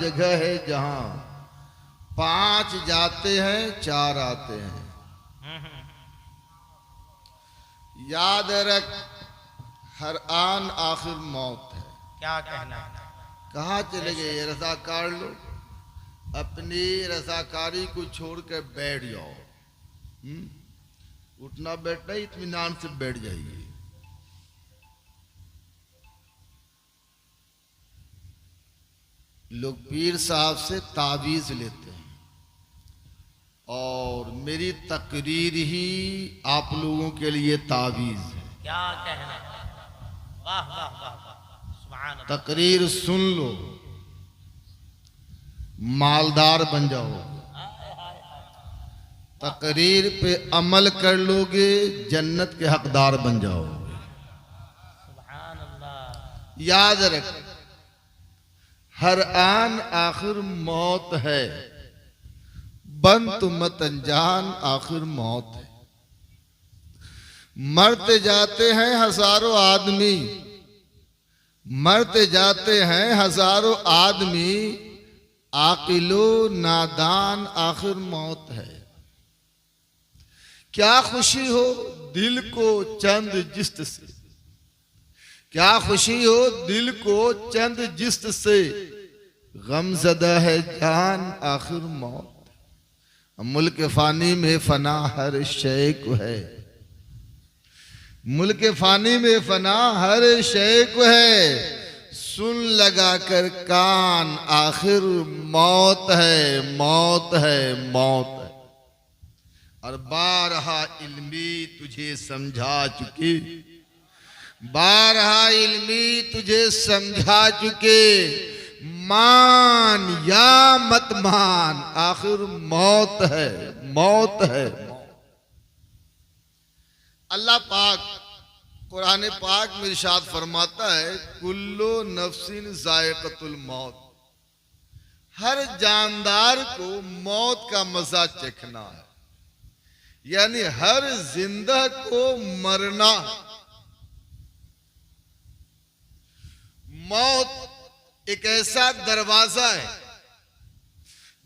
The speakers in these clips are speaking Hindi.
जगह है जहां 5 जाते हैं 4 आते हैं। याद रख हर आन आखिर मौत है। क्या कहना है? कहाँ चले गए ये रज़ाकार लोग? अपनी रज़ाकारी को छोड़कर बैठ जाओ। उठना बैठना इत्मीनान से बैठ जाइए। लोग पीर साहब से तावीज़ लेते हैं और मेरी तकरीर ही आप लोगों के लिए तावीज़ है। क्या कहना है? वाह वाह वाह वाह, सुभान अल्लाह। तकरीर सुन लो, मालदार बन जाओ। तकरीर पे अमल कर लोगे, जन्नत के हकदार बन जाओगे। सुभान अल्लाह। याद रख हर आन आखिर मौत है, बंत मत अनजान आखिर मौत है। मरते जाते हैं हजारों आदमी, मरते जाते हैं हजारों आदमी, आकिलो नादान आखिर मौत है। क्या खुशी हो दिल को चंद जिस्त से, क्या खुशी हो दिल को चंद जिस्त से, गमज़दा है जान आखिर मौत। मुल्क फानी में फना हर शय को है, मुल्क फानी में फना हर शय को है। सुन लगा कर कान आखिर मौत है, मौत है, मौत है। और बारहा इल्मी तुझे समझा चुकी, बारहा इल्मी तुझे समझा चुके, मान या मत मान आखिर मौत है, मौत है। अल्लाह पाक कुरान पाक में इरशाद फरमाता है, कुल्लो नफ्सिन जायक़तुल मौत, हर जानदार को मौत का मजा चखना है, यानी हर जिंदा को मरना। मौत एक ऐसा दरवाजा है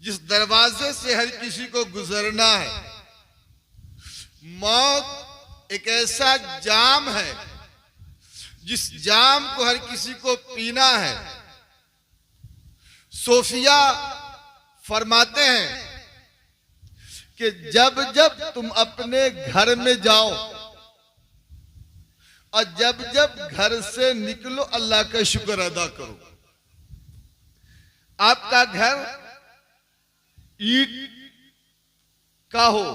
जिस दरवाजे से हर किसी को गुजरना है। मौत एक ऐसा जाम है जिस जाम को हर किसी को पीना है। सोफिया फरमाते हैं कि जब जब तुम अपने घर में जाओ और जब जब घर से निकलो, अल्लाह का शुक्र अदा करो। आपका घर ईंट का हो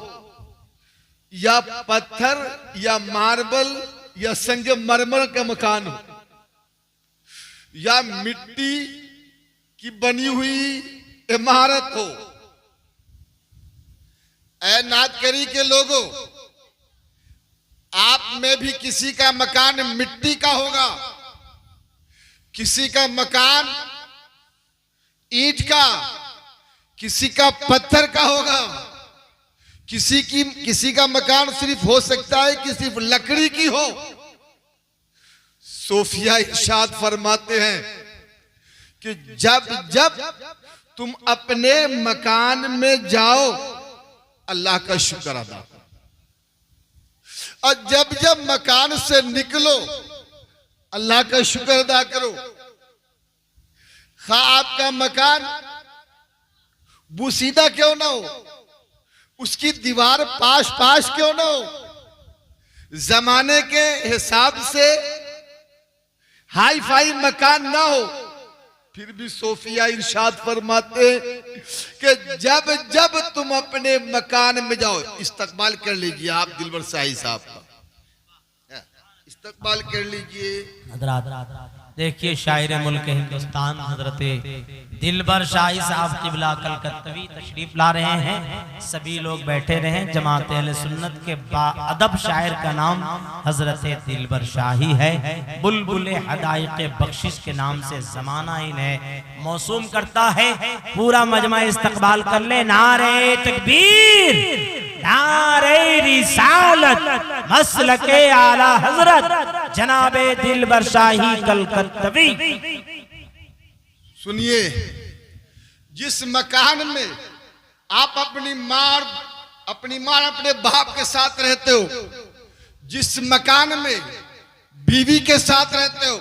या पत्थर या मार्बल या संगमरमर का मकान हो या मिट्टी की बनी हुई इमारत हो, ऐ नादकरी के लोगों, आप में भी किसी का मकान मिट्टी का होगा, किसी का मकान ईंट का, किसी का पत्थर का होगा, किसी का मकान सिर्फ हो सकता है कि सिर्फ लकड़ी की हो। सोफिया इरशाद फरमाते हैं कि जब जब तुम अपने मकान में जाओ, अल्लाह का शुक्र अदा करो, और जब जब मकान से निकलो, अल्लाह का शुक्र अदा करो। खा आपका मकान बुसीदा क्यों ना हो, उसकी दीवार पाश पाश क्यों ना हो, जमाने के हिसाब से हाई फाई मकान ना हो, फिर भी सोफिया इरशाद फरमाते कि जब जब तुम अपने मकान में जाओ, इस्तकबाल कर लीजिए आप दिलबर शाही साहब का, इस्तकबाल कर लीजिए। देखिए शायर मुल्क हिंदुस्तान हजरत दिलबर शाही साहब क़िबला कलकत्तवी तशरीफ ला रहे हैं। सभी लोग बैठे रहें। जमात अहले सुन्नत के बाअदब शायर का नाम हजरत दिलबर शाही है। बुलबुले हदाइक़े बख्शिश के नाम से ज़माना इन्हें मौसूम करता है। पूरा मजमा इस्तकबाल कर ले। नारे तकबीर, नारे रिसालत, मसलके आला हजरत जनाबे दिलबर शाही कलकत्तवी। सुनिए, जिस मकान में आप अपनी माँ अपने बाप के साथ रहते हो, जिस मकान में बीवी के साथ रहते हो,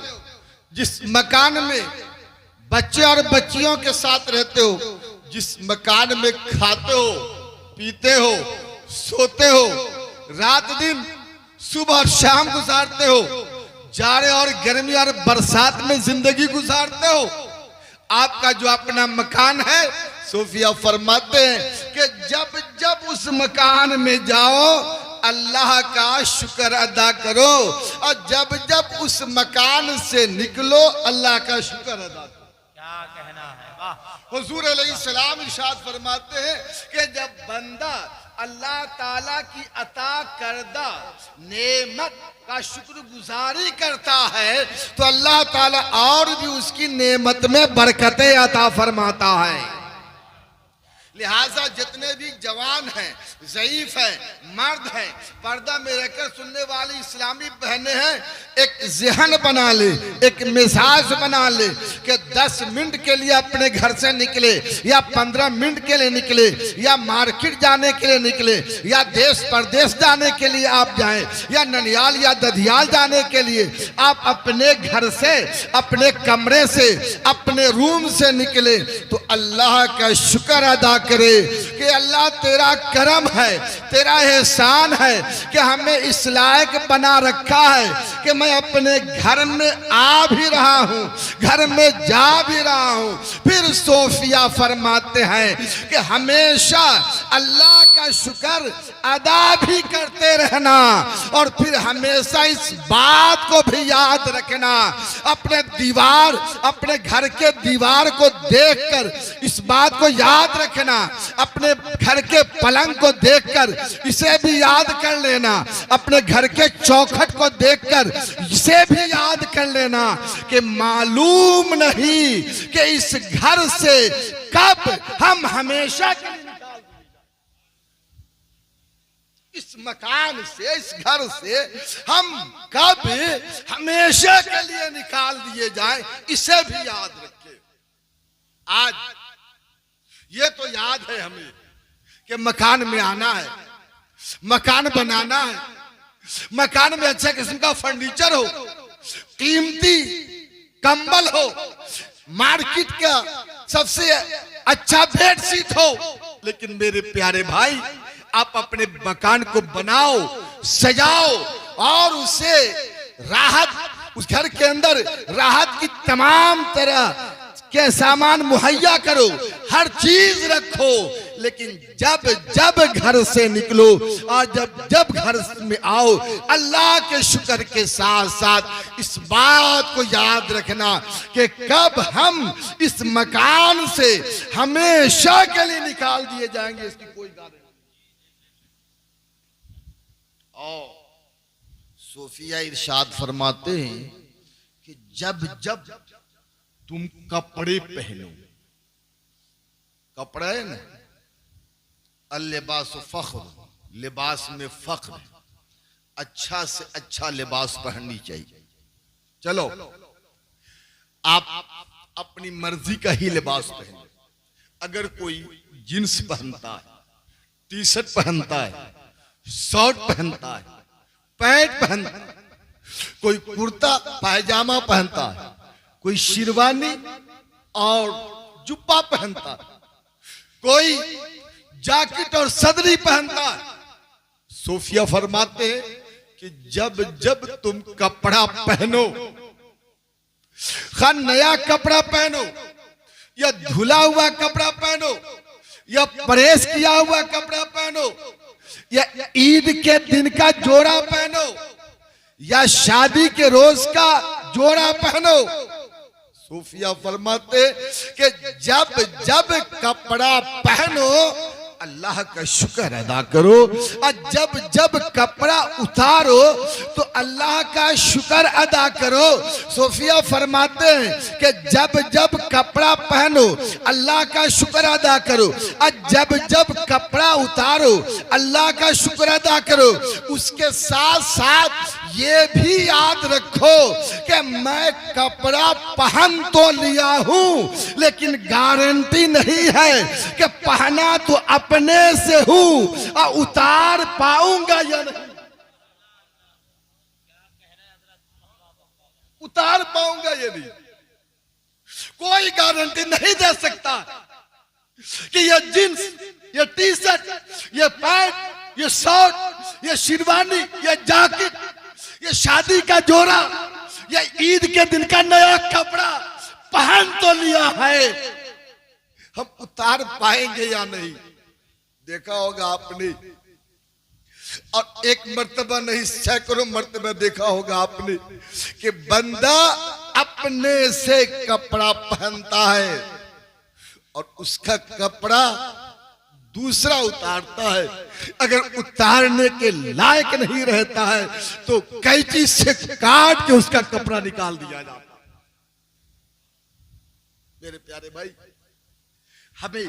जिस मकान में बच्चे और बच्चियों के साथ रहते हो, जिस मकान में खाते हो, पीते हो, सोते हो, रात दिन सुबह और शाम गुजारते हो, जाड़े और गर्मी और बरसात में जिंदगी गुजारते हो, आपका जो अपना मकान है, सूफिया फरमाते हैं कि जब जब उस मकान में जाओ अल्लाह का शुक्र अदा करो, और जब जब उस मकान से निकलो अल्लाह का शुक्र अदा करो। क्या कहना है, वाह। हुजूर अलैहिस्सलाम इरशाद फरमाते हैं कि जब बंदा अल्लाह ताला की अता करदा नेमत का शुक्रगुजारी करता है तो अल्लाह ताला और भी उसकी नेमत में बरकतें अता फरमाता है। लिहाजा जितने भी जवान हैं, ज़ईफ हैं, मर्द हैं, पर्दा में रहकर सुनने वाली इस्लामी बहनें हैं, एक ज़हन बना ले, एक मिजाज बना ले कि 10 मिनट के लिए अपने घर से निकले या 15 मिनट के लिए निकले या मार्केट जाने के लिए निकले या देश परदेश जाने के लिए आप जाएं या ननियाल या दधियाल जाने के लिए आप अपने घर से, अपने कमरे से, अपने रूम से निकले तो अल्लाह का शुक्र अदा करे कि अल्लाह तेरा करम है, तेरा एहसान है कि हमें इस लायक बना रखा है कि मैं अपने घर में आ भी रहा हूँ, घर में जा भी रहा हूँ। फिर सूफिया फरमाते हैं कि हमेशा अल्लाह का शुक्र अदा भी करते रहना और फिर हमेशा इस बात को भी याद रखना, अपने घर के दीवार को देखकर इस बात को याद रखना, अपने घर के पलंग को देखकर इसे भी याद कर लेना, अपने घर के चौखट को देखकर इसे भी याद कर लेना कि मालूम नहीं कि इस घर से कब हम हमेशा के लिए निकाल दिए, इस मकान से, इस घर से हम कब हमेशा के लिए निकाल दिए जाएं, इसे भी याद रखें। आज ये तो याद है हमें कि मकान में आना है, मकान बनाना है, मकान में अच्छा किस्म का फर्नीचर हो, कीमती कंबल हो, मार्केट का सबसे अच्छा बेडशीट हो। लेकिन मेरे प्यारे भाई, आप अपने मकान को बनाओ, सजाओ और उसे राहत, उस घर के अंदर राहत की तमाम तरह के सामान मुहैया करो, हर चीज रखो, लेकिन जब जब घर से निकलो और जब जब घर में आओ अल्लाह के शुक्र के साथ साथ इस बात को याद रखना कि कब हम इस मकान से हमेशा के लिए निकाल दिए जाएंगे, इसकी कोई गारंटी नहीं। और सूफिया इरशाद फरमाते हैं कि जब जब तुम कपड़े पहनो, कपड़ा है ना, अल-लिबास फख्र, लिबास में फख्र, अच्छा से अच्छा लिबास पहननी चाहिए। चलो आप अपनी मर्जी का ही लिबास पहनो, अगर कोई जींस पहनता है, टी शर्ट पहनता है, शर्ट पहनता है, पैंट पहनता है, कोई कुर्ता पायजामा पहनता है, कोई शेरवानी और जुब्बा पहनता है, कोई जैकेट और सदरी पहनता है, सूफिया फरमाते हैं कि जब जब तुम कपड़ा पहनो, खान नया कपड़ा पहनो या धुला हुआ कपड़ा पहनो या प्रेस किया हुआ कपड़ा पहनो या ईद के दिन का जोड़ा पहनो या शादी के रोज का जोड़ा पहनो, सूफिया फरमाते कि जब जब कपड़ा पहनो अल्लाह का शुक्र अदा करो और जब जब कपड़ा उतारो तो अल्लाह का शुक्र अदा करो। सूफिया फरमाते हैं कि जब जब कपड़ा पहनो अल्लाह का शुक्र अदा करो और जब जब कपड़ा उतारो अल्लाह का शुक्र अदा करो। उसके साथ साथ ये भी याद रखो कि मैं कपड़ा पहन तो लिया हूं, लेकिन गारंटी नहीं है कि पहना तो अपने से हूं और उतार पाऊंगा या नहीं, उतार पाऊंगा या नहीं। कोई गारंटी नहीं दे सकता कि ये जींस, ये टी शर्ट, ये पैंट, ये शर्ट, ये शेरवानी, ये जैकेट, ये शादी का जोड़ा, ये ईद के दिन का नया कपड़ा पहन तो लिया है, हम उतार पाएंगे या नहीं। देखा होगा आपने, और एक मर्तबा नहीं सैकड़ों मर्तबा देखा होगा आपने कि बंदा अपने से कपड़ा पहनता है और उसका कपड़ा दूसरा उतारता है। अगर उतारने के लायक नहीं रहता है तो कैंची से काट के उसका कपड़ा निकाल दिया जाता है। मेरे प्यारे भाई, हमें